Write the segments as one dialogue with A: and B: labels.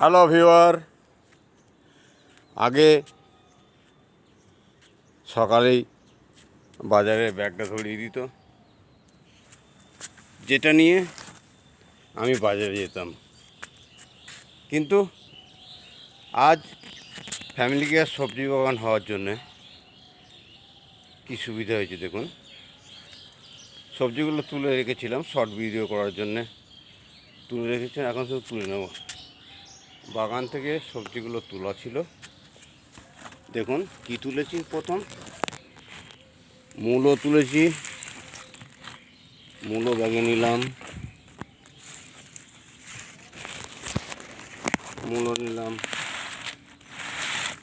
A: Hello viewer, আগে সকালেই বাজারে ব্যাগটা ধরিয়ে দিত, যেটা নিয়ে আমি বাজারে যেতাম। কিন্তু আজ ফ্যামিলিকে আর সবজি বাগান হওয়ার জন্যে কী সুবিধা হয়েছে দেখুন। সবজিগুলো তুলে রেখেছিলাম শর্ট ভিডিও করার জন্যে, তুলে রেখেছি, এখন শুধু তুলে নেব। বাগান থেকে সবজিগুলো তোলা ছিল, দেখুন কি তুলেছি। প্রথম মূলো তুলেছি, মূলো ব্যাগে নিলাম, মূলো নিলাম।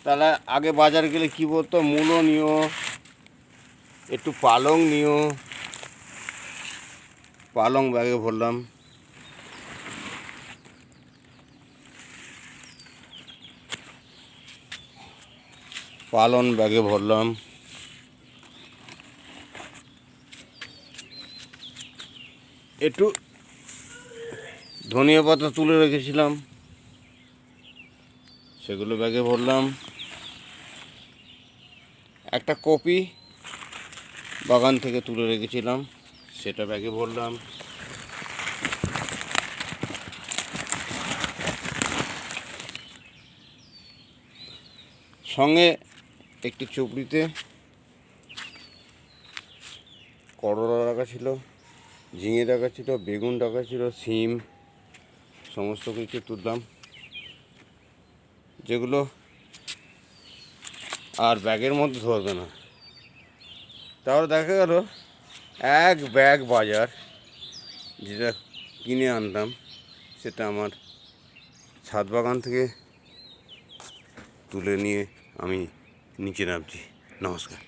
A: তাহলে আগে বাজার গেলে কি বলতো, মূলো নিও, একটু পালং নিও, পালং ব্যাগে ভরলাম। পালং ব্যাগে ভরলাম। একটু ধনিয়া পাতা তুলে রেখেছিলাম, সেগুলো ব্যাগে ভরলাম। একটা কপি বাগান থেকে তুলে রেখেছিলাম, সেটা ব্যাগে ভরলাম। সঙ্গে একটি চুপড়িতে করলা রাখা ছিল, ঝিঙে রাখা ছিল, বেগুন রাখা ছিল, সিম, সমস্ত কিছু তুললাম, যেগুলো আর ব্যাগের মধ্যে ধরবে না। তাহলে দেখা গেল এক ব্যাগ বাজার যেটা কিনে আনলাম, সেটা আমার ছাদ বাগান থেকে তুলে নিয়ে আমি নিচে নামছি। নমস্কার।